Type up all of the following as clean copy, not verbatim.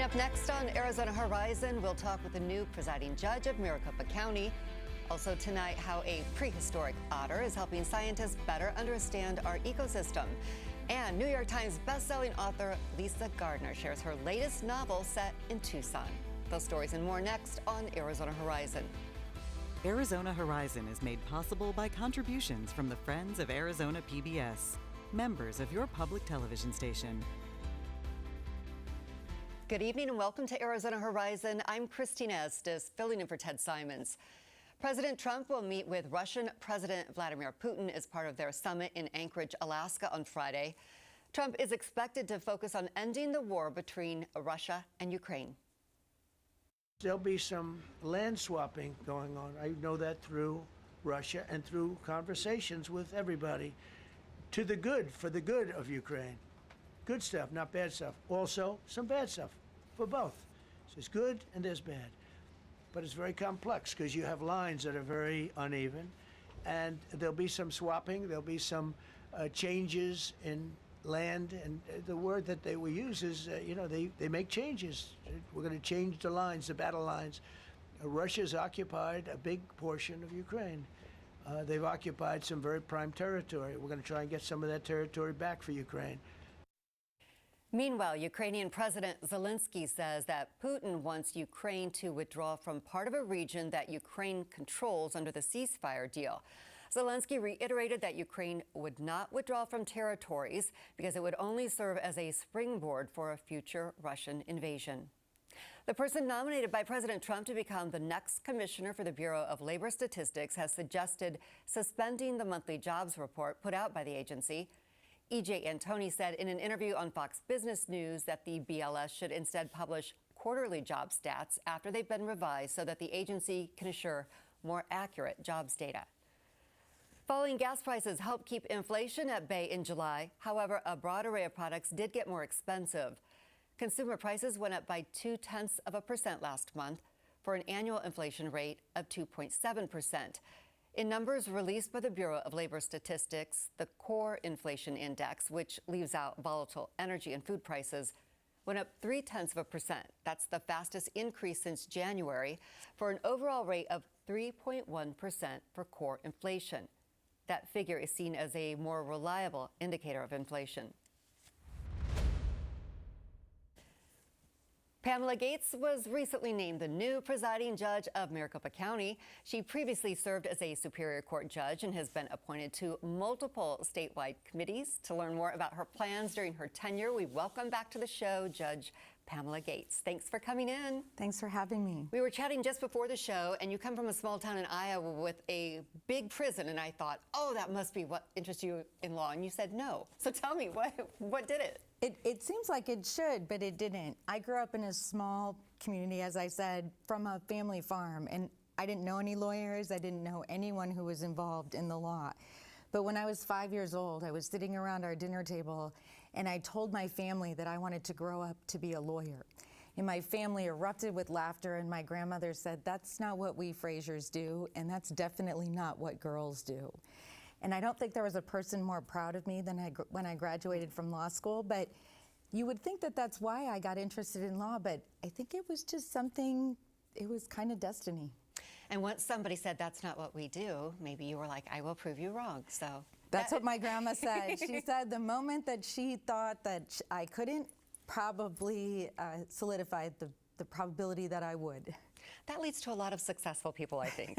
Coming up next on Arizona Horizon, we'll talk with the new presiding judge of Maricopa County. Also tonight, how a prehistoric otter is helping scientists better understand our ecosystem. And New York Times bestselling author Lisa Gardner shares her latest novel set in Tucson. Those stories and more next on Arizona Horizon. Arizona Horizon is made possible by contributions from the Friends of Arizona PBS, members of your public television station. Good evening and welcome to Arizona Horizon. I'm Christina Estes, filling in for Ted Simons. President Trump will meet with Russian President Vladimir Putin as part of their summit in Anchorage, Alaska on Friday. Trump is expected to focus on ending the war between Russia and Ukraine. There'll be some land swapping going on. I know that through Russia and through conversations with everybody. To the good, for the good of Ukraine. Good stuff, not bad stuff. Also, some bad stuff for both. So there's good and there's bad. But it's very complex because you have lines that are very uneven. And there'll be some swapping, there'll be some changes in land. And the word that they will use is, they make changes. We're going to change the lines, the battle lines. Russia's occupied a big portion of Ukraine. They've occupied some very prime territory. We're going to try and get some of that territory back for Ukraine. Meanwhile, Ukrainian President Zelensky says that Putin wants Ukraine to withdraw from part of a region that Ukraine controls under the ceasefire deal. Zelensky reiterated that Ukraine would not withdraw from territories because it would only serve as a springboard for a future Russian invasion. The person nominated by President Trump to become the next commissioner for the Bureau of Labor Statistics has suggested suspending the monthly jobs report put out by the agency. E.J. Antoni said in an interview on Fox Business News that the BLS should instead publish quarterly job stats after they've been revised so that the agency can assure more accurate jobs data. Falling gas prices helped keep inflation at bay in July. However, a broad array of products did get more expensive. Consumer prices went up by 0.2% last month for an annual inflation rate of 2.7%. In numbers released by the Bureau of Labor Statistics, the core inflation index, which leaves out volatile energy and food prices, went up 0.3%. That's the fastest increase since January for an overall rate of 3.1% for core inflation. That figure is seen as a more reliable indicator of inflation. Pamela Gates was recently named the new presiding judge of Maricopa County. She previously served as a Superior Court judge and has been appointed to multiple statewide committees. To learn more about her plans during her tenure, we welcome back to the show Judge Pamela Gates. Thanks for coming in. Thanks for having me. We were chatting just before the show, and you come from a small town in Iowa with a big prison, and I thought, oh, that must be what interests you in law, and you said no. So tell me, what did it? It seems like it should, but it didn't. I grew up in a small community, as I said, from a family farm, and I didn't know any lawyers. I didn't know anyone who was involved in the law. But when I was 5 years old, I was sitting around our dinner table, and I told my family that I wanted to grow up to be a lawyer. And my family erupted with laughter, and my grandmother said, that's not what we Frasers do, and that's definitely not what girls do. And I don't think there was a person more proud of me than when I graduated from law school, but you would think that that's why I got interested in law, but I think it was just something, it was kind of destiny. And once somebody said, that's not what we do, maybe you were like, I will prove you wrong, so. That's what my grandma said. She said the moment that she thought that I couldn't, probably solidified the probability that I would. That leads to a lot of successful people, I think.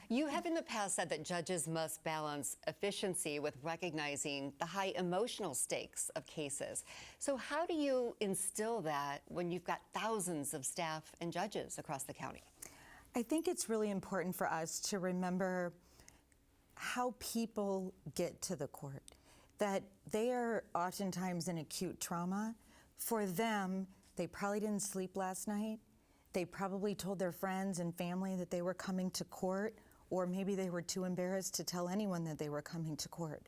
You have in the past said that judges must balance efficiency with recognizing the high emotional stakes of cases. So how do you instill that when you've got thousands of staff and judges across the county? I think it's really important for us to remember how people get to the court, that they are oftentimes in acute trauma. For them, they probably didn't sleep last night. They probably told their friends and family that they were coming to court, or maybe they were too embarrassed to tell anyone that they were coming to court.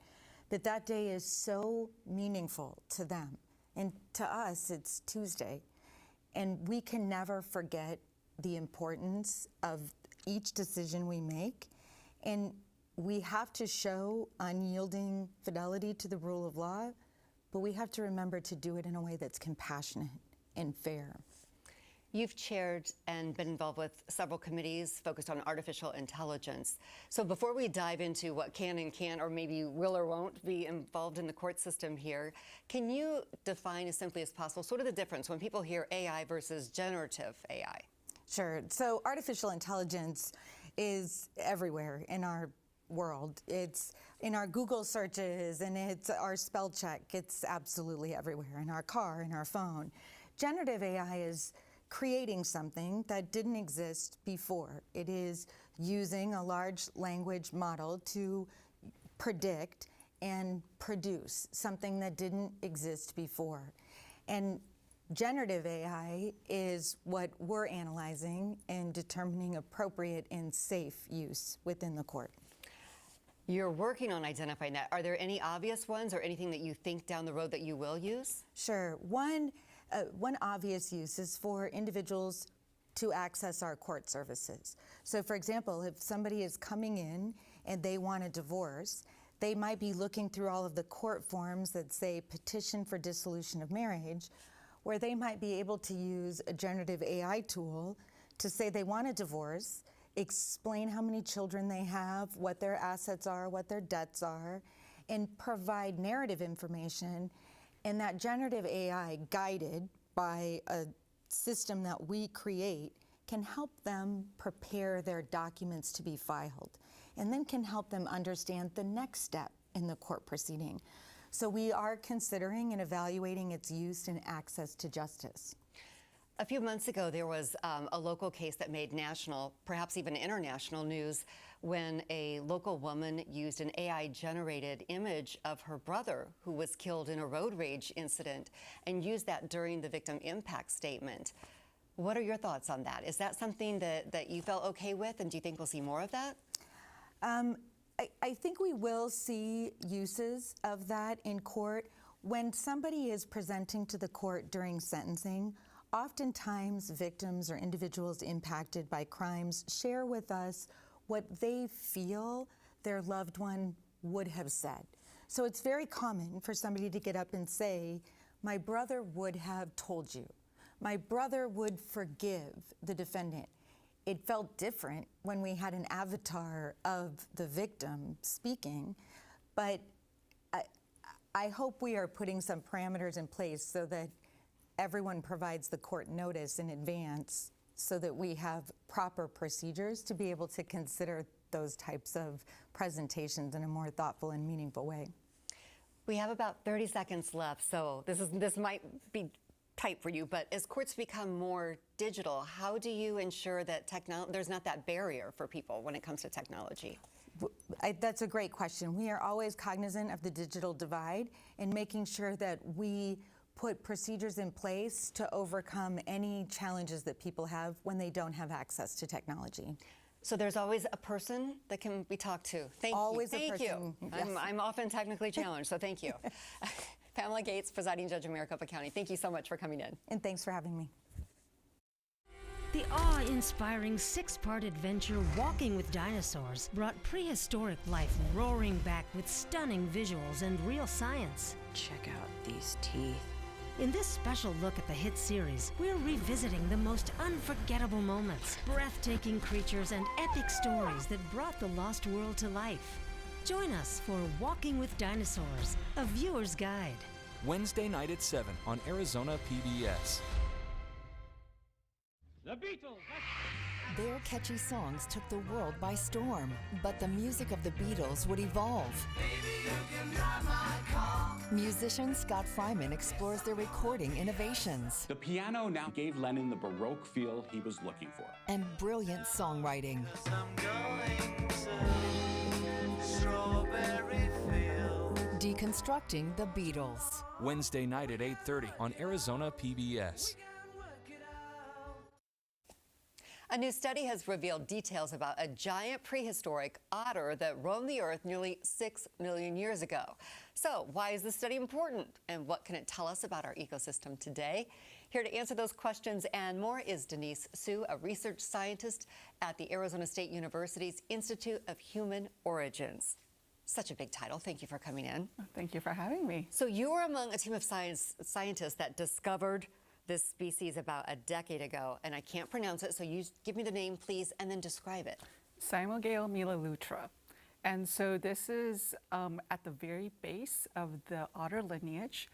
But that day is so meaningful to them. And to us, it's Tuesday. And we can never forget the importance of each decision we make. And we have to show unyielding fidelity to the rule of law, but we have to remember to do it in a way that's compassionate and fair. You've chaired and been involved with several committees focused on artificial intelligence. So before we dive into what can and can't, or maybe will or won't be involved in the court system here, can you define as simply as possible sort of the difference when people hear AI versus generative AI? Sure. So artificial intelligence is everywhere in our world. It's in our Google searches, and it's our spell check. It's absolutely everywhere, in our car, in our phone. Generative AI is creating something that didn't exist before. It is using a large language model to predict and produce something that didn't exist before. And generative AI is what we're analyzing and determining appropriate and safe use within the court. You're working on identifying that. Are there any obvious ones or anything that you think down the road that you will use? Sure. One obvious use is for individuals to access our court services. So for example, if somebody is coming in and they want a divorce, they might be looking through all of the court forms that say petition for dissolution of marriage, where they might be able to use a generative AI tool to say they want a divorce, explain how many children they have, what their assets are, what their debts are, and provide narrative information. And that generative AI, guided by a system that we create, can help them prepare their documents to be filed, and then can help them understand the next step in the court proceeding. So we are considering and evaluating its use and access to justice. A few months ago, there was a local case that made national, perhaps even international news, when a local woman used an AI-generated image of her brother who was killed in a road rage incident and used that during the victim impact statement. What are your thoughts on that? Is that something that you felt okay with, and do you think we'll see more of that? I think we will see uses of that in court. When somebody is presenting to the court during sentencing, oftentimes victims or individuals impacted by crimes share with us what they feel their loved one would have said. So it's very common for somebody to get up and say, my brother would have told you. My brother would forgive the defendant. It felt different when we had an avatar of the victim speaking, but I hope we are putting some parameters in place so that everyone provides the court notice in advance so that we have proper procedures to be able to consider those types of presentations in a more thoughtful and meaningful way. We have about 30 seconds left, so this might be tight for you, but as courts become more digital, how do you ensure that there's not that barrier for people when it comes to technology? That's a great question. We are always cognizant of the digital divide and making sure that we put procedures in place to overcome any challenges that people have when they don't have access to technology. So there's always a person that can be talked to. Thank always you. Thank a person. you. Yes. I'm often technically challenged, so thank you. Pamela Gates, Presiding Judge of Maricopa County, thank you so much for coming in. And thanks for having me. The awe-inspiring six-part adventure Walking with Dinosaurs brought prehistoric life roaring back with stunning visuals and real science. Check out these teeth. In this special look at the hit series, we're revisiting the most unforgettable moments, breathtaking creatures, and epic stories that brought the lost world to life. Join us for Walking with Dinosaurs, a viewer's guide. Wednesday night at 7 on Arizona PBS. The Beatles! Their catchy songs took the world by storm, but the music of the Beatles would evolve. Musician Scott Fryman explores their recording innovations The piano now gave Lennon the Baroque feel he was looking for. and brilliant songwriting. Deconstructing the Beatles. Wednesday night at 8:30 on Arizona PBS. A new study has revealed details about a giant prehistoric otter that roamed the earth nearly 6 million years ago. So why is this study important, and what can it tell us about our ecosystem today? Here to answer those questions and more is Denise Su, a research scientist at the Arizona State University's Institute of Human Origins. Such a big title. Thank you for coming in. Thank you for having me. So you were among a team of scientists that discovered this species about a decade ago, and I can't pronounce it, so you give me the name, please, and then describe it. Cymogale milalutra. And so this is at the very base of the otter lineage.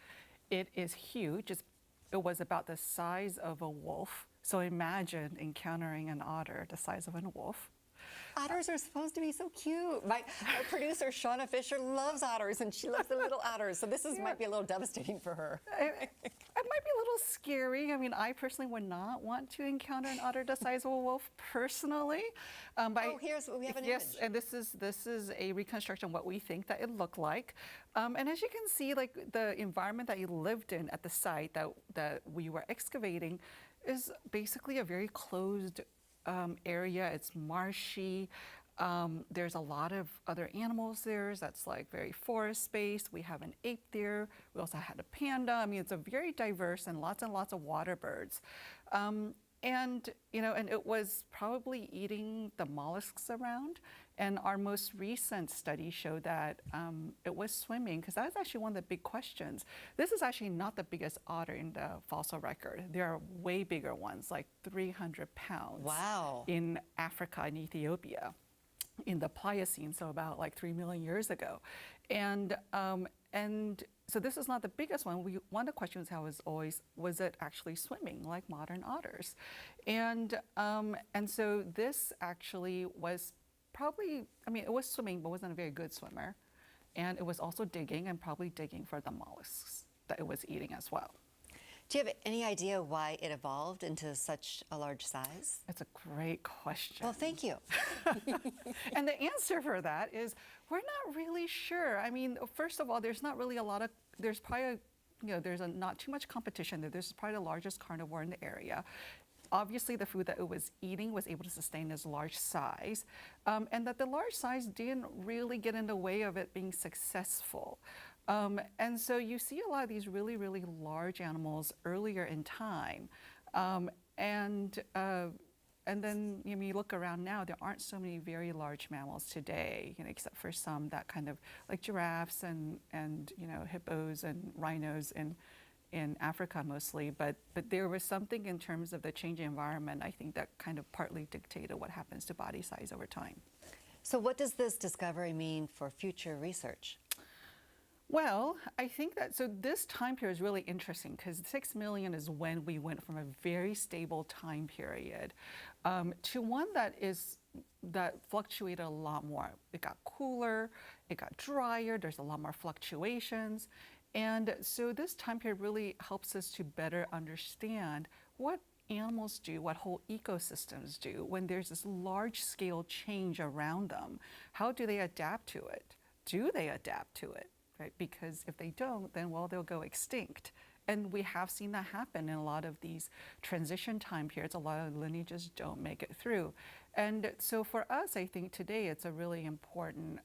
It is huge. It was about the size of a wolf. So imagine encountering an otter the size of a wolf. Otters are supposed to be so cute. Our producer, Shauna Fisher, loves otters, and she loves the little otters. So this might be a little devastating for her. It might be a little scary. I mean, I personally would not want to encounter an otter the size of a wolf personally. We have an yes, image. and this is a reconstruction of what we think that it looked like. And as you can see, like the environment that you lived in at the site that we were excavating is basically a very closed area. It's marshy. There's a lot of other animals there. That's like very forest space. We have an ape there. We also had a panda. I mean, it's a very diverse and lots of water birds. And it was probably eating the mollusks around. And our most recent study showed that it was swimming, because that's actually one of the big questions. This is actually not the biggest otter in the fossil record. There are way bigger ones, like 300 pounds. Wow. In Africa and Ethiopia in the Pliocene, so about like 3 million years ago. And so this is not the biggest one. One of the questions was it actually swimming like modern otters? And so this actually was probably, it was swimming, but wasn't a very good swimmer. And it was also digging, and probably digging for the mollusks that it was eating as well. Do you have any idea why it evolved into such a large size? That's a great question. Well, thank you. And the answer for that is we're not really sure. I mean, first of all, there's not really there's probably, there's not too much competition there. This is probably the largest carnivore in the area. Obviously, the food that it was eating was able to sustain its large size, and that the large size didn't really get in the way of it being successful. And so you see a lot of these really, really large animals earlier in time. And then you look around now, there aren't so many very large mammals today, except for some that kind of like giraffes and hippos and rhinos in Africa mostly. But there was something in terms of the changing environment, I think, that kind of partly dictated what happens to body size over time. So what does this discovery mean for future research? Well, I think that, so this time period is really interesting, because 6 million is when we went from a very stable time period to one that fluctuated a lot more. It got cooler, it got drier, there's a lot more fluctuations. And so this time period really helps us to better understand what animals do, what whole ecosystems do when there's this large scale change around them. How do they adapt to it? Do they adapt to it? Right? Because if they don't, then they'll go extinct. And we have seen that happen in a lot of these transition time periods. A lot of lineages don't make it through. And so for us, I think today it's a really important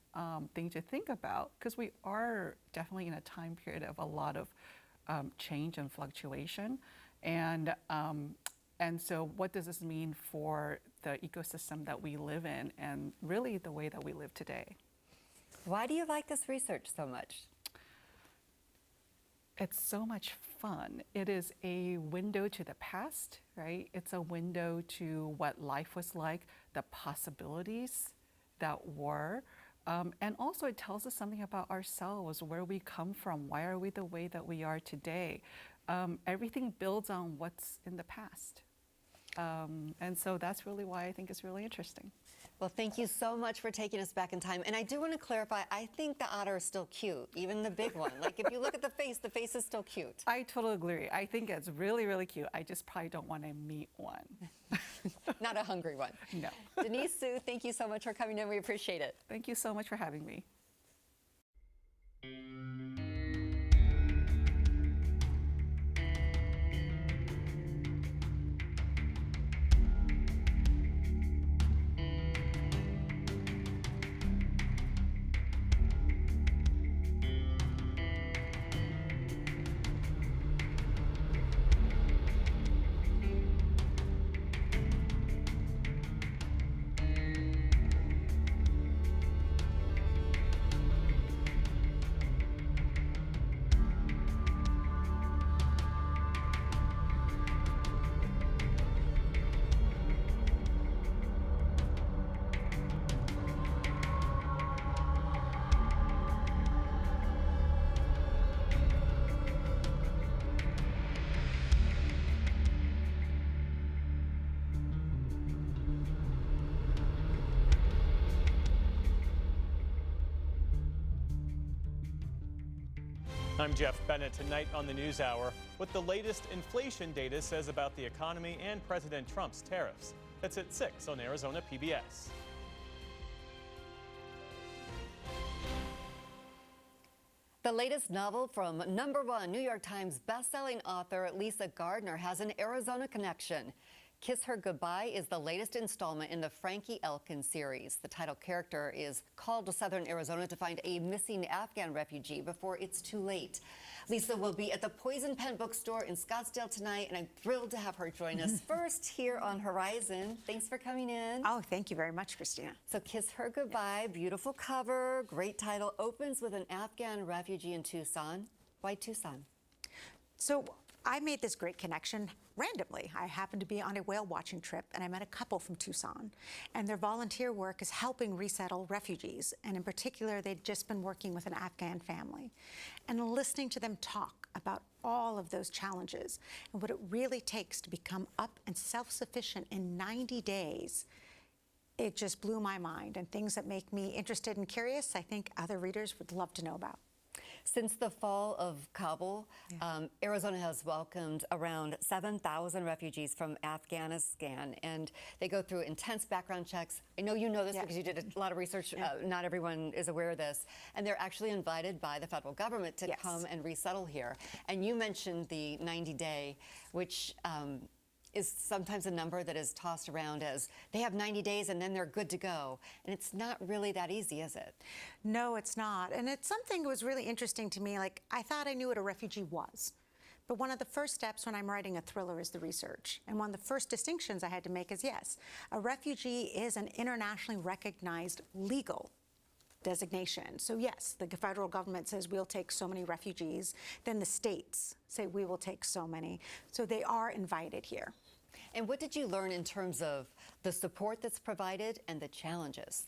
thing to think about, because we are definitely in a time period of a lot of change and fluctuation. And so what does this mean for the ecosystem that we live in, and really the way that we live today? Why do you like this research so much? It's so much fun. It is a window to the past, right? It's a window to what life was like, the possibilities that were. And also it tells us something about ourselves, where we come from, why are we the way that we are today? Everything builds on what's in the past. And so that's really why I think it's really interesting. Well, thank you so much for taking us back in time. And I do want to clarify, I think the otter is still cute, even the big one. Like, if you look at the face is still cute. I totally agree. I think it's really, really cute. I just probably don't want to meet one. Not a hungry one. No. Denise Su, thank you so much for coming in. We appreciate it. Thank you so much for having me. I'm Jeff Bennett. Tonight on the NewsHour, what the latest inflation data says about the economy and President Trump's tariffs. That's at 6 on Arizona PBS. The latest novel from #1 New York Times bestselling author Lisa Gardner has an Arizona connection. Kiss Her Goodbye is the latest installment in the Frankie Elkin series. The title character is called to southern Arizona to find a missing Afghan refugee before it's too late. Lisa will be at the Poison Pen bookstore in Scottsdale tonight, and I'm thrilled to have her join us first here on Horizon. Thanks for coming in. Oh, thank you very much, Christina. So Kiss Her Goodbye, beautiful cover, great title, opens with an Afghan refugee in Tucson. Why Tucson? So I made this great connection randomly. I happened to be on a whale watching trip, and I met a couple from Tucson. And their volunteer work is helping resettle refugees. And in particular, they'd just been working with an Afghan family. And listening to them talk about all of those challenges and what it really takes to become up and self-sufficient in 90 days, it just blew my mind. And things that make me interested and curious, I think other readers would love to know about. Since the fall of Kabul, Arizona has welcomed around 7,000 refugees from Afghanistan, and they go through intense background checks. I know you know this because you did a lot of research. Not everyone is aware of this. And they're actually invited by the federal government to come and resettle here. And you mentioned the 90-day, which is sometimes a number that is tossed around as they have 90 days and then they're good to go. And it's not really that easy, is it? No, it's not. And it's something that was really interesting to me. Like, I thought I knew what a refugee was. But one of the first steps when I'm writing a thriller is the research. And one of the first distinctions I had to make is, yes, a refugee is an internationally recognized legal designation. So yes, the federal government says we'll take so many refugees. Then the states say we will take so many. So they are invited here. And what did you learn in terms of the support that's provided and the challenges?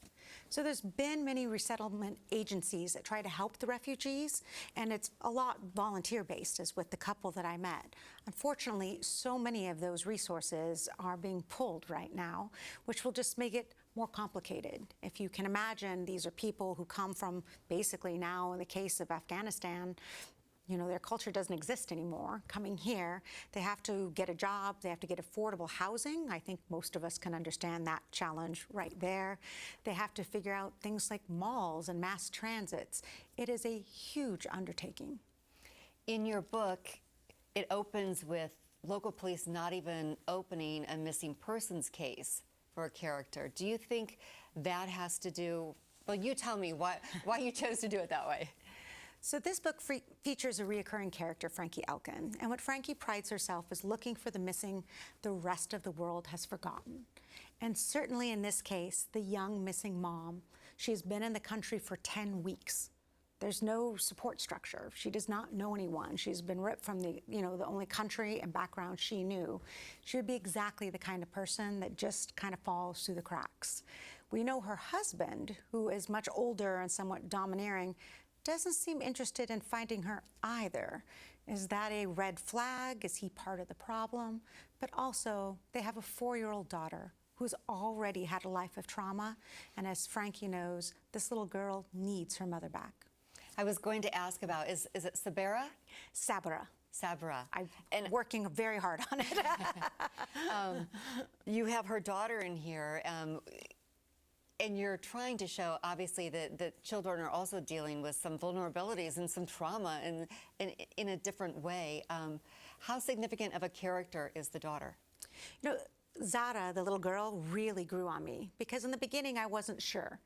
So there's been many resettlement agencies that try to help the refugees, and it's a lot volunteer-based, as with the couple that I met. Unfortunately, so many of those resources are being pulled right now, which will just make it more complicated. If you can imagine, these are people who come from basically now, in the case of Afghanistan, you know, their culture doesn't exist anymore. Coming here, they have to get a job, they have to get affordable housing. I think most of us can understand that challenge right there. They have to figure out things like malls and mass transits. It is a huge undertaking. In your book, it opens with local police not even opening a missing persons case for a character. Do you think that has to do, well, you tell me why you chose to do it that way. So this book features a reoccurring character, Frankie Elkin. And what Frankie prides herself is looking for the missing the rest of the world has forgotten. And certainly in this case, the young missing mom, she's been in the country for 10 weeks. There's no support structure. She does not know anyone. She's been ripped from the only country and background she knew. She would be exactly the kind of person that just kind of falls through the cracks. We know her husband, who is much older and somewhat domineering, doesn't seem interested in finding her either. Is that a red flag? Is he part of the problem? But also, they have a 4-year-old daughter who's already had a life of trauma. And as Frankie knows, this little girl needs her mother back. I was going to ask about, is it Sabra? Sabra. Sabra. I'm working very hard on it. You have her daughter in here. And you're trying to show, obviously, that children are also dealing with some vulnerabilities and some trauma in a different way. How significant of a character is the daughter? You know, Zara, the little girl, really grew on me because in the beginning I wasn't sure.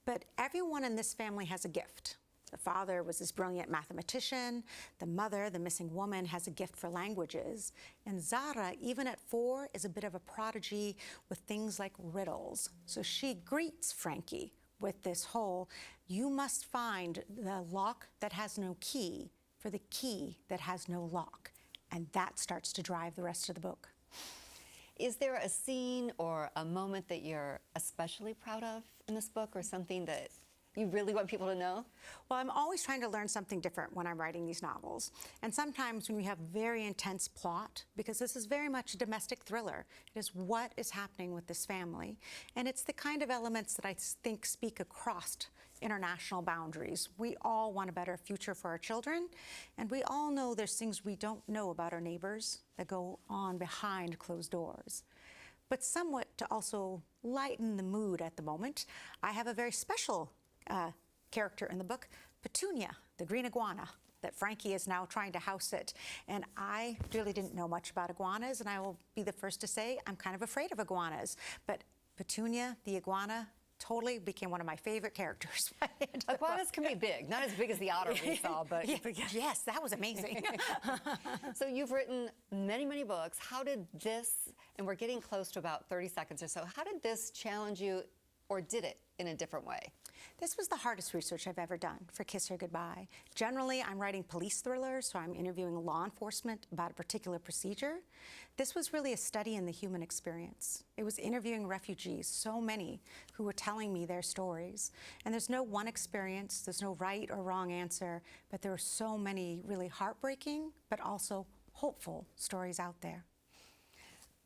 But everyone in this family has a gift. The father was this brilliant mathematician. The mother, the missing woman, has a gift for languages. And Zara, even at 4, is a bit of a prodigy with things like riddles. So she greets Frankie with this whole, you must find the lock that has no key for the key that has no lock. And that starts to drive the rest of the book. Is there a scene or a moment that you're especially proud of in this book, or something that you really want people to know? Well, I'm always trying to learn something different when I'm writing these novels. And sometimes when we have very intense plot, because this is very much a domestic thriller, it is what is happening with this family. And it's the kind of elements that I think speak across international boundaries. We all want a better future for our children, and we all know there's things we don't know about our neighbors that go on behind closed doors. But somewhat to also lighten the mood at the moment, I have a very special character in the book, Petunia, the green iguana, that Frankie is now trying to house it. And I really didn't know much about iguanas, and I will be the first to say I'm kind of afraid of iguanas. But Petunia, the iguana, totally became one of my favorite characters. Iguanas can be big, not as big as the otter we saw, but yes, that was amazing. So you've written many, many books. How did this, and we're getting close to about 30 seconds or so, how did this challenge you, or did it in a different way? This was the hardest research I've ever done for Kiss Her Goodbye. Generally, I'm writing police thrillers, so I'm interviewing law enforcement about a particular procedure. This was really a study in the human experience. It was interviewing refugees, so many who were telling me their stories. And there's no one experience, there's no right or wrong answer, but there are so many really heartbreaking, but also hopeful stories out there.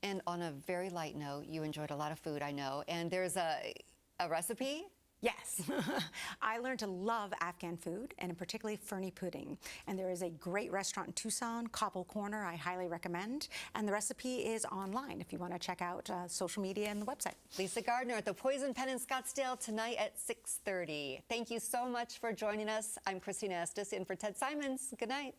And on a very light note, you enjoyed a lot of food, I know, and there's a recipe? Yes. I learned to love Afghan food, and particularly Fernie pudding. And there is a great restaurant in Tucson, Cobble Corner, I highly recommend. And the recipe is online if you want to check out social media and the website. Lisa Gardner at the Poison Pen in Scottsdale tonight at 6:30. Thank you so much for joining us. I'm Christina Estes in for Ted Simons. Good night.